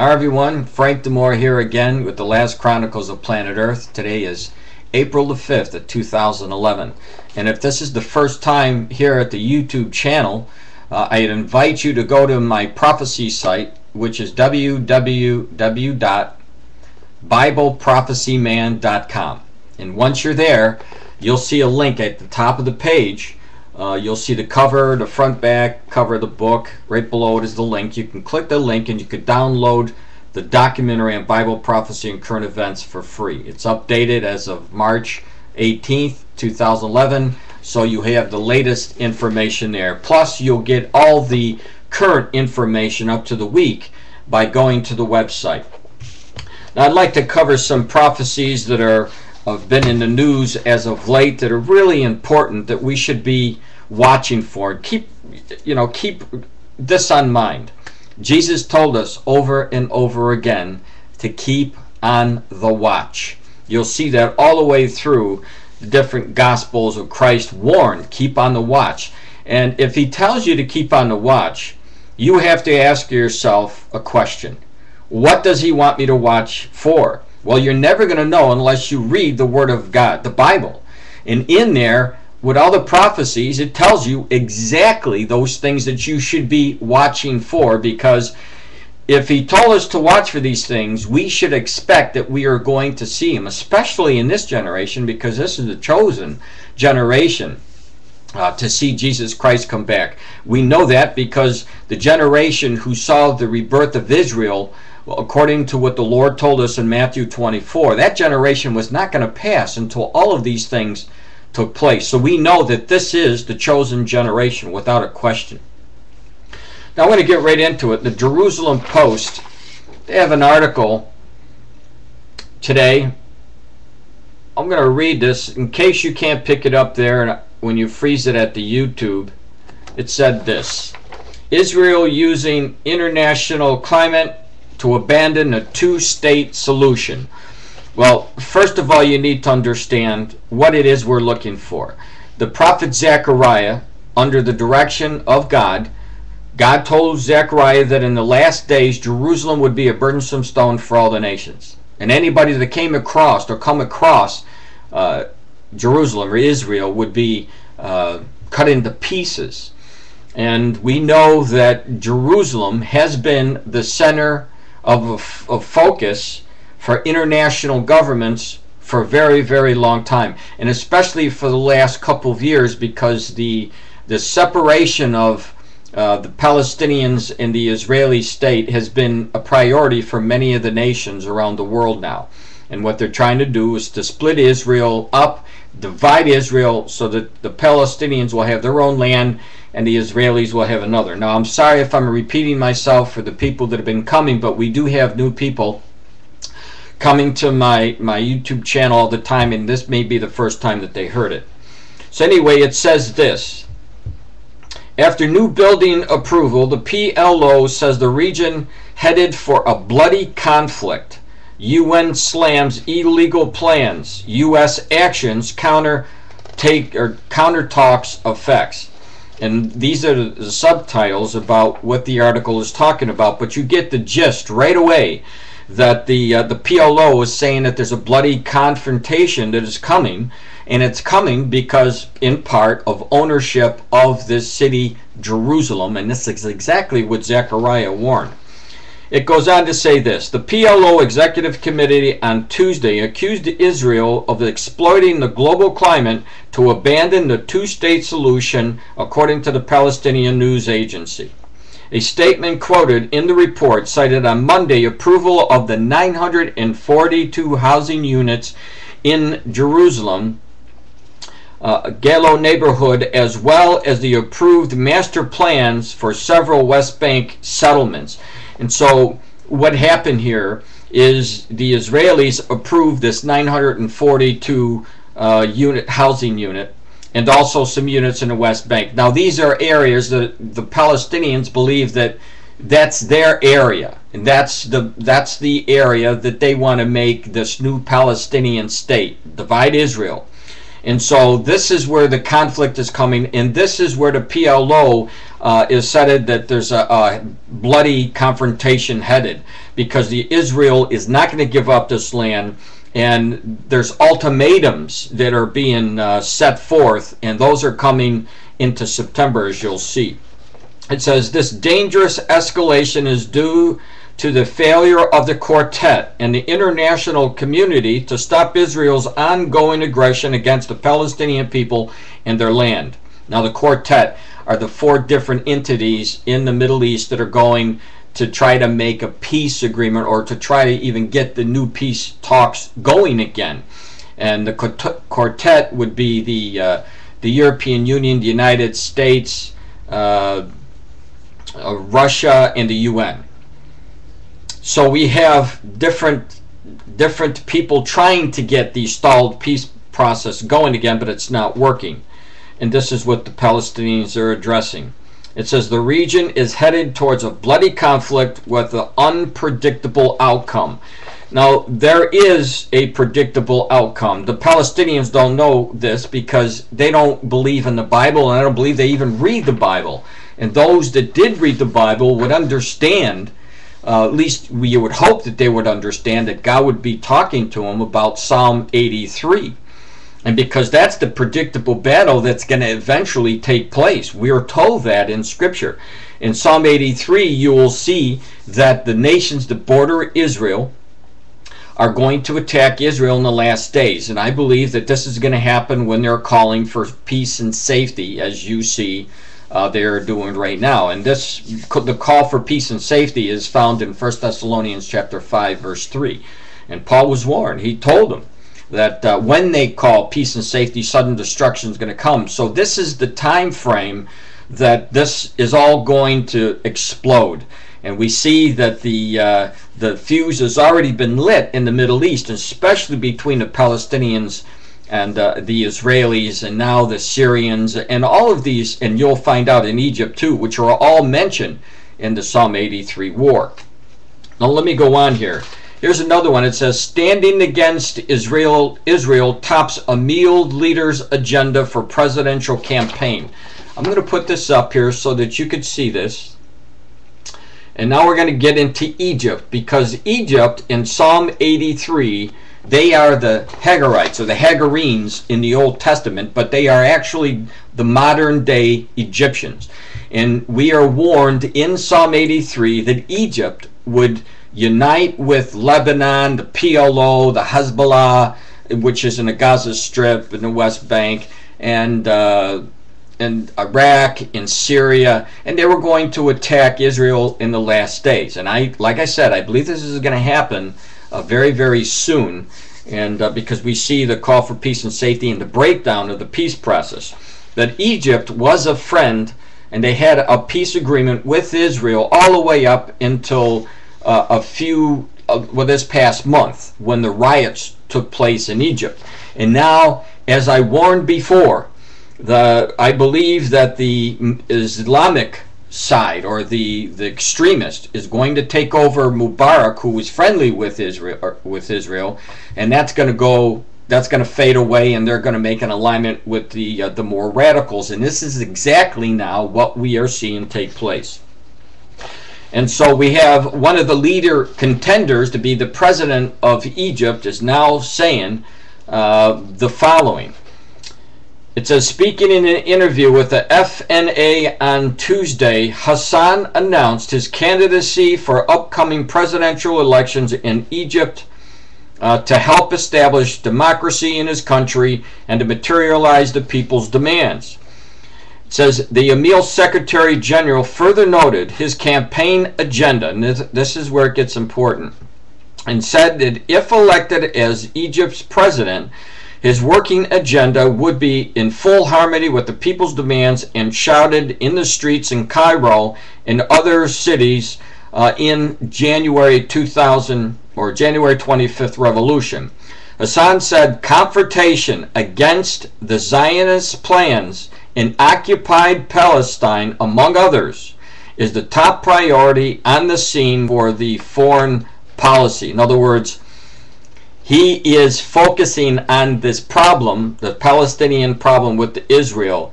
Hi everyone, Frank Demore here again with the last Chronicles of Planet Earth. Today is April the 5th of 2011. And if this is the first time here at the YouTube channel, I invite you to go to my prophecy site, which is www.bibleprophecyman.com. And once you're there, you'll see a link at the top of the page. You'll see the cover, the front, back cover of the book. Right below it is the link. You can click the link and you can download the documentary on Bible prophecy and current events for free. It's updated as of March 18th, 2011, so you have the latest information there. Plus, you'll get all the current information up to the week by going to the website. Now, I'd like to cover some prophecies that have been in the news as of late that are really important, that we should be watching for. Keep this on mind. Jesus told us over and over again to keep on the watch. You'll see that all the way through the different Gospels of Christ warned, keep on the watch. And if he tells you to keep on the watch, you have to ask yourself a question. What does he want me to watch for? Well, you're never going to know unless you read the Word of God, the Bible. And in there, with all the prophecies, it tells you exactly those things that you should be watching for, because if he told us to watch for these things, we should expect that we are going to see him, especially in this generation, because this is the chosen generation to see Jesus Christ come back. We know that because the generation who saw the rebirth of Israel, according to what the Lord told us in Matthew 24, that generation was not going to pass until all of these things took place. So we know that this is the chosen generation without a question. Now I'm going to get right into it. The Jerusalem Post, they have an article today. I'm going to read this in case you can't pick it up there and when you freeze it at the YouTube. It said this: Israel using international climate to abandon a two-state solution. Well, first of all, you need to understand what it is we're looking for. The prophet Zechariah, under the direction of God told Zechariah that in the last days Jerusalem would be a burdensome stone for all the nations. And anybody that came across or come across Jerusalem or Israel would be cut into pieces. And we know that Jerusalem has been the center of focus for international governments for a very, very long time, and especially for the last couple of years, because the separation of the Palestinians and the Israeli state has been a priority for many of the nations around the world now. And what they're trying to do is to split Israel up, divide Israel, so that the Palestinians will have their own land and the Israelis will have another. Now, I'm sorry if I'm repeating myself for the people that have been coming, but we do have new people coming to my YouTube channel all the time, and this may be the first time that they heard it. So anyway, it says this: after new building approval, the PLO says the region headed for a bloody conflict. UN slams illegal plans. U.S. actions counter talks effects. And these are the subtitles about what the article is talking about, but you get the gist right away that the PLO is saying that there's a bloody confrontation that is coming, and it's coming because, in part, of ownership of this city, Jerusalem, and this is exactly what Zechariah warned. It goes on to say this: the PLO Executive Committee on Tuesday accused Israel of exploiting the global climate to abandon the two-state solution, according to the Palestinian news agency. A statement quoted in the report cited on Monday approval of the 942 housing units in Jerusalem, Gelo neighborhood, as well as the approved master plans for several West Bank settlements. And so what happened here is the Israelis approved this 942 unit housing unit, and also some units in the West Bank. Now, these are areas that the Palestinians believe that that's their area, and that's the area that they want to make this new Palestinian state, divide Israel. And so this is where the conflict is coming, and this is where the PLO is said that there's a bloody confrontation headed, because Israel is not going to give up this land, and there's ultimatums that are being set forth, and those are coming into September, as you'll see. It says this dangerous escalation is due to the failure of the quartet and the international community to stop Israel's ongoing aggression against the Palestinian people and their land. Now, the quartet are the 4 different entities in the Middle East that are going to try to make a peace agreement, or to try to even get the new peace talks going again. And the quartet would be the European Union, the United States, Russia, and the UN. So we have different people trying to get the stalled peace process going again, but it's not working. And this is what the Palestinians are addressing. It says the region is headed towards a bloody conflict with an unpredictable outcome. Now, there is a predictable outcome. The Palestinians don't know this because they don't believe in the Bible, and I don't believe they even read the Bible. And those that did read the Bible would understand, at least we would hope that they would understand, that God would be talking to them about Psalm 83. And because that's the predictable battle that's going to eventually take place. We are told that in Scripture. In Psalm 83, you will see that the nations that border Israel are going to attack Israel in the last days. And I believe that this is going to happen when they're calling for peace and safety, as you see they're doing right now. And this, the call for peace and safety, is found in 1 Thessalonians chapter 5, verse 3. And Paul was warned. He told them that when they call peace and safety, sudden destruction is going to come. So this is the time frame that this is all going to explode. And we see that the fuse has already been lit in the Middle East, especially between the Palestinians and the Israelis, and now the Syrians, and all of these, and you'll find out in Egypt too, which are all mentioned in the Psalm 83 war. Now let me go on here. Here's another one. It says, standing against Israel tops Amil leader's agenda for presidential campaign. I'm going to put this up here so that you could see this. And now we're going to get into Egypt, because Egypt in Psalm 83, they are the Hagarites, or the Hagarenes in the Old Testament, but they are actually the modern day Egyptians. And we are warned in Psalm 83 that Egypt would unite with Lebanon, the PLO, the Hezbollah, which is in the Gaza Strip, in the West Bank, and Iraq, in Syria, and they were going to attack Israel in the last days. And like I said, I believe this is going to happen very, very soon, and because we see the call for peace and safety and the breakdown of the peace process. That Egypt was a friend, and they had a peace agreement with Israel all the way up until this past month, when the riots took place in Egypt. And now, as I warned before, I believe that the Islamic side, or the extremist, is going to take over Mubarak, who was friendly with Israel, and that's going to fade away, and they're going to make an alignment with the more radicals. And this is exactly now what we are seeing take place. And so we have one of the leader contenders to be the president of Egypt is now saying the following. It says, speaking in an interview with the FNA on Tuesday, Hassan announced his candidacy for upcoming presidential elections in Egypt to help establish democracy in his country and to materialize the people's demands. It says the Amil Secretary General further noted his campaign agenda, and this is where it gets important, and said that if elected as Egypt's president, his working agenda would be in full harmony with the people's demands and shouted in the streets in Cairo and other cities in January 2000 or January 25th revolution. Hassan said confrontation against the Zionist plans in occupied Palestine, among others, is the top priority on the scene for the foreign policy. In other words, he is focusing on this problem, the Palestinian problem with Israel,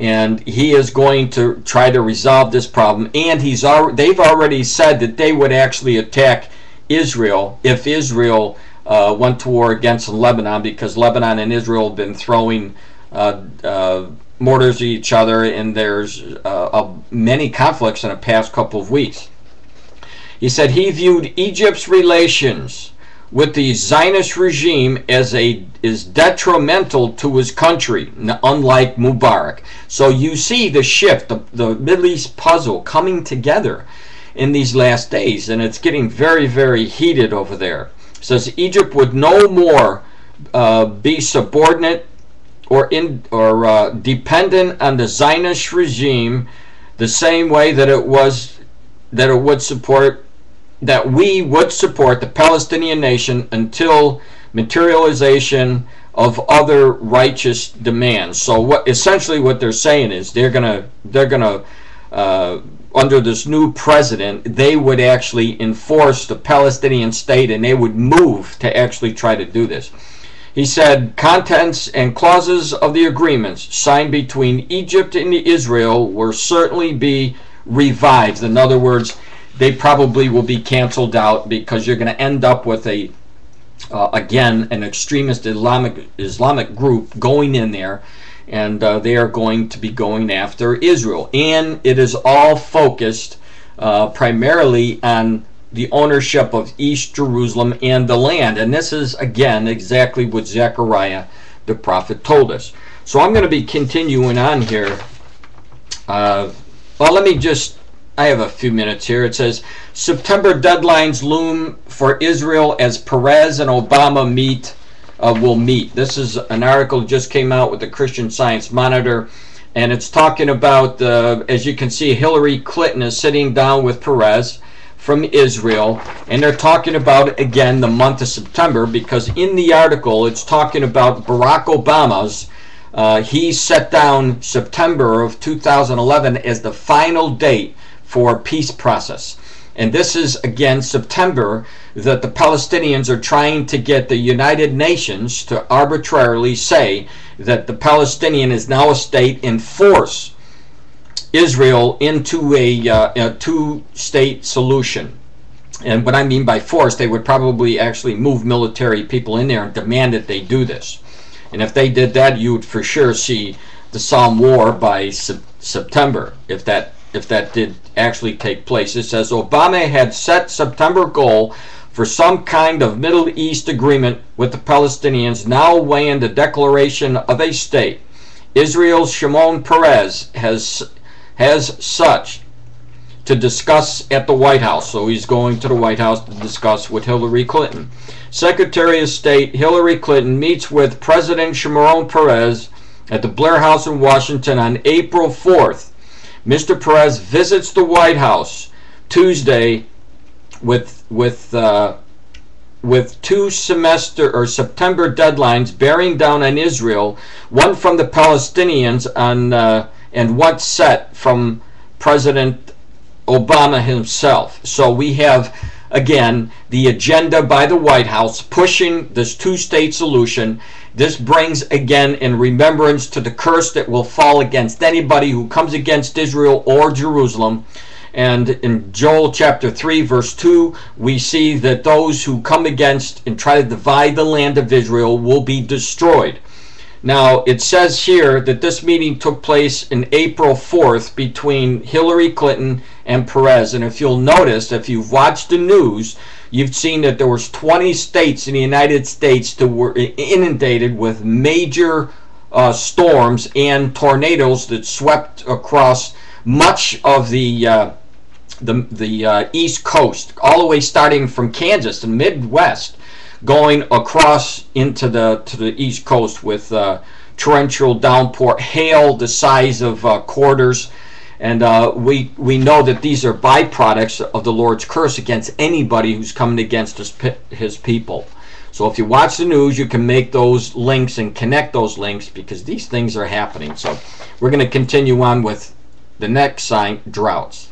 and he is going to try to resolve this problem. And they've already said that they would actually attack Israel if Israel went to war against Lebanon, because Lebanon and Israel have been throwing mortars at each other, and there's many conflicts in the past couple of weeks. He said he viewed Egypt's relations with the Zionist regime is detrimental to his country, unlike Mubarak. So you see the shift, the Middle East puzzle coming together in these last days, and it's getting very, very heated over there. It says Egypt would no more be subordinate or dependent on the Zionist regime the same way that we would support the Palestinian nation until materialization of other righteous demands. So essentially what they're saying is they're gonna under this new president, they would actually enforce the Palestinian state, and they would move to actually try to do this. He said contents and clauses of the agreements signed between Egypt and Israel will certainly be revived. In other words, they probably will be canceled out, because you're going to end up with again, an extremist Islamic group going in there, and they are going to be going after Israel. And it is all focused primarily on the ownership of East Jerusalem and the land. And this is, again, exactly what Zechariah the prophet told us. So I'm going to be continuing on here. Well, I have a few minutes here. It says, September deadlines loom for Israel as Perez and Obama will meet. This is an article that just came out with the Christian Science Monitor, and it's talking about, as you can see, Hillary Clinton is sitting down with Perez from Israel, and they're talking about, again, the month of September, because in the article it's talking about Barack Obama's he set down September of 2011 as the final date for peace process. And this is, again, September, that the Palestinians are trying to get the United Nations to arbitrarily say that the Palestinian is now a state and force Israel into a two-state solution. And what I mean by force, they would probably actually move military people in there and demand that they do this. And if they did that, you would for sure see the Somme War by September, if that did actually take place. It says Obama had set September goal for some kind of Middle East agreement with the Palestinians, now weighing the declaration of a state. Israel's Shimon Peres has such to discuss at the White House. So he's going to the White House to discuss with Hillary Clinton. Secretary of State Hillary Clinton meets with President Shimon Peres at the Blair House in Washington on April 4th. Mr. Peres visits the White House Tuesday with two September deadlines bearing down on Israel, one from the Palestinians and one set from President Obama himself. So we have, again, the agenda by the White House pushing this two-state solution. This brings, again, in remembrance to the curse that will fall against anybody who comes against Israel or Jerusalem. And in Joel chapter 3, verse 2, we see that those who come against and try to divide the land of Israel will be destroyed. Now, it says here that this meeting took place in April 4th between Hillary Clinton and Peres. And if you'll notice, if you've watched the news, you've seen that there was 20 states in the United States that were inundated with major storms and tornadoes that swept across much of the East Coast, all the way starting from Kansas, the Midwest, going across into to the East Coast with torrential downpour, hail the size of quarters. And we know that these are byproducts of the Lord's curse against anybody who's coming against his people. So if you watch the news, you can make those links and connect those links, because these things are happening. So we're going to continue on with the next sign, droughts.